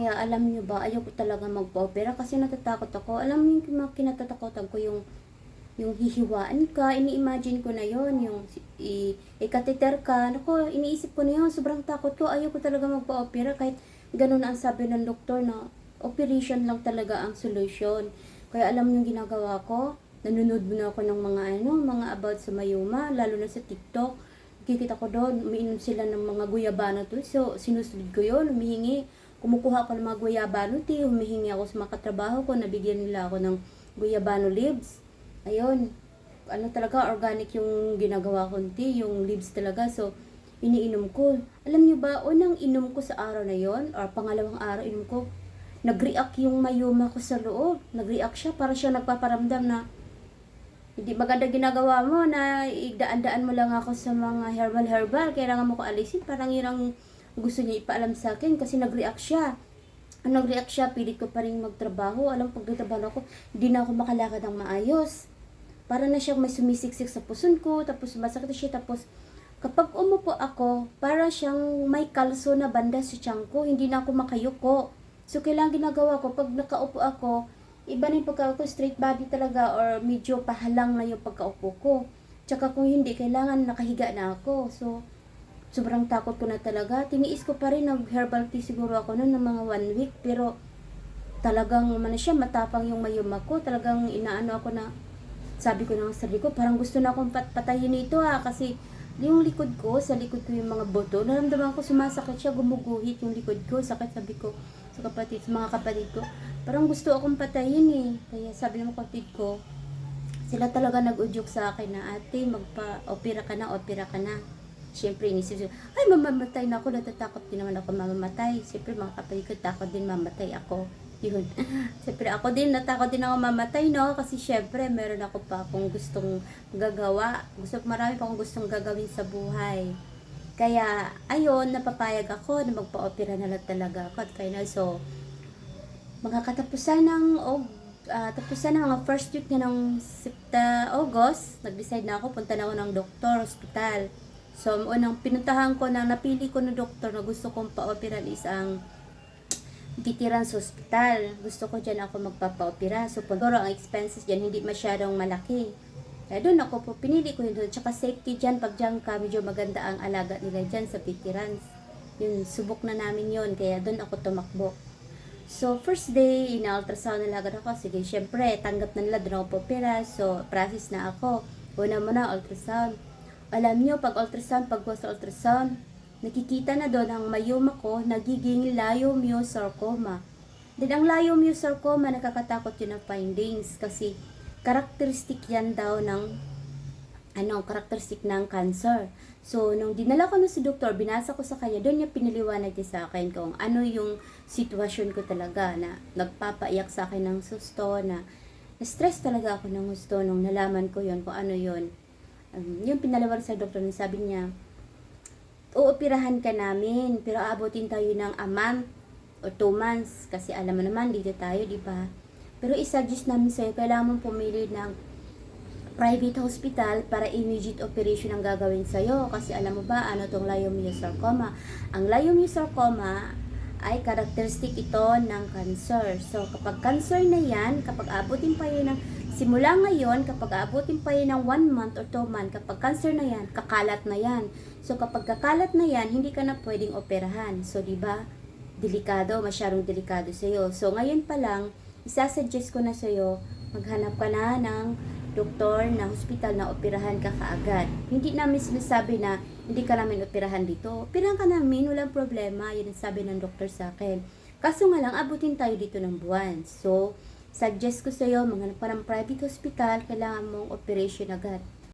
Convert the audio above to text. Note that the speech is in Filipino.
Kaya alam niyo ba, ayoko talaga magpa-opera kasi natatakot ako. Alam mo yung mga kinatatakotan ko, yung hihiwaan ka, ini-imagine ko na yon, yung ikateter ka, nako, iniisip ko na yun, sobrang takot ko, ayoko talaga magpa-opera kahit ganun ang sabi ng doktor na operation lang talaga ang solution. Kaya alam niyo yung ginagawa ko, nanonood muna ako ng mga about sa mayuma, lalo na sa TikTok. Kikita ko doon, umiinom sila ng mga guyabano to, so sinusunod ko yun, humihingi, kumukuha ako ng mga guyabano tea, humihingi ako sa mga katrabaho ko, nabigyan nila ako ng guyabano leaves. Ayun, ano talaga, organic yung ginagawa kong tea, yung leaves talaga. So, iniinom ko. Alam niyo ba, unang inom ko sa araw na yon or pangalawang araw inom ko, nag-react yung mayuma ko sa loob. Nag-react siya, para siya nagpaparamdam na, hindi maganda ginagawa mo na idaan-daan mo lang ako sa mga herbal, kailangan mo ko alisin. Parang yun ang gusto niya ipaalam sa akin kasi nag-react siya. Nag-react siya, pilit ko pa rin magtrabaho. Alam, pag nagtrabaho ako, hindi na ako makalakad ng maayos. Para na siyang may sumisiksik sa puson ko, tapos masakit siya, tapos kapag umupo ako, para siyang may kalso na banda sa tiyan ko, hindi na ako makayuko. So, kailangan ginagawa ko, pag nakaupo ako, iba na yung pagkaupo, straight body talaga, or medyo pahalang na yung pagkaupo ko. Tsaka kung hindi, kailangan nakahiga na ako. So, sobrang takot ko na talaga. Tiniis ko pa rin, nag-herbal tea siguro ako noon ng mga 1 week, pero talagang siya, matapang yung mayuma ko. Talagang inaano ako na, sabi ko ng sarili ko, parang gusto na akong patayin nito kasi yung likod ko, sa likod ko yung mga buto, naramdaman ko sumasakit siya, gumuguhit yung likod ko, sakit, sabi ko sa mga kapatid ko, parang gusto akong patayin Kaya sabi ng kapatid ko, sila talaga nag-udyok sa akin na, ate, magpa-opera ka na, opera ka na. Siyempre, inisip ko, ay, mamamatay na ako, natatakot din naman ako mamamatay. Siyempre, mga kapatid ko, takot din mamatay ako. Yun. Siyempre, ako din, natakot din ako mamatay, no? Kasi siyempre, meron ako pa akong gustong gagawa. Marami pa akong gustong gagawin sa buhay. Kaya, ayun, napapayag ako na magpa-opera na lang talaga ako at final. So, mga katapusan ng tapusan ng mga first week na ng August, nag-decide na ako, punta na ako ng doktor, hospital. So, unang pinuntahan ko na napili ko ng doktor na gusto kong pa-operan is ang Veterans Hospital. Gusto ko dyan ako magpapa-opera. So, siguro ang expenses dyan hindi masyadong malaki. Kaya doon ako po, pinili ko yun doon. Tsaka safety dyan, pag dyan ka, medyo maganda ang alaga nila dyan sa veterans. Yun, subok na namin yun. Kaya doon ako tumakbo. So, first day, ina-ultrasound nila agad ako. Sige, syempre, tanggap na nila, doon ako po-opera. So, process na ako. Una muna, ultrasound. Alam nyo, pag ultrasound, pagbukas sa ultrasound, nakikita na doon ang mayuma ko, nagiging leiomyosarcoma. Then, ang leiomyosarcoma, nakakatakot yun ang findings kasi karakteristik yan daw ng karakteristik ng cancer. So, nung dinala ko na si doktor, binasa ko sa kanya, doon niya piniliwanag niya sa akin kung ano yung sitwasyon ko talaga na nagpapaiyak sa akin ng susto, na stress talaga ako ng gusto nung nalaman ko yon kung ano yon. Yung pinaliwanag sa doktor, sabi niya, uoperahan ka namin, pero aabutin tayo ng a month o 2 months kasi alam mo naman, dito tayo, di ba? Pero isa-suggest namin sa'yo, kailangan mong pumili ng private hospital para immediate operation ang gagawin sa'yo. Kasi alam mo ba, ano tong leiomyosarcoma? Ang leiomyosarcoma ay karakteristik ito ng cancer. So, kapag cancer na yan, kapag abutin pa yun ng, simula ngayon, kapag abutin pa yun ng 1 month or 2 months, kapag cancer na yan, kakalat na yan. So, kapag kakalat na yan, hindi ka na pwedeng operahan. So, di ba? Delikado, masyadong delikado sa'yo. So, ngayon pa lang, isasuggest ko na sa'yo, maghanap ka na ng doktor na hospital na operahan ka kaagad. Hindi namin sinasabi na hindi ka namin operahan dito. Operahan ka namin, walang problema. Yun ang sabi ng doktor sa akin. Kaso nga lang, abutin tayo dito ng buwan. So, suggest ko sa'yo, maghanap ka ng private hospital, kailangan mong operation agad.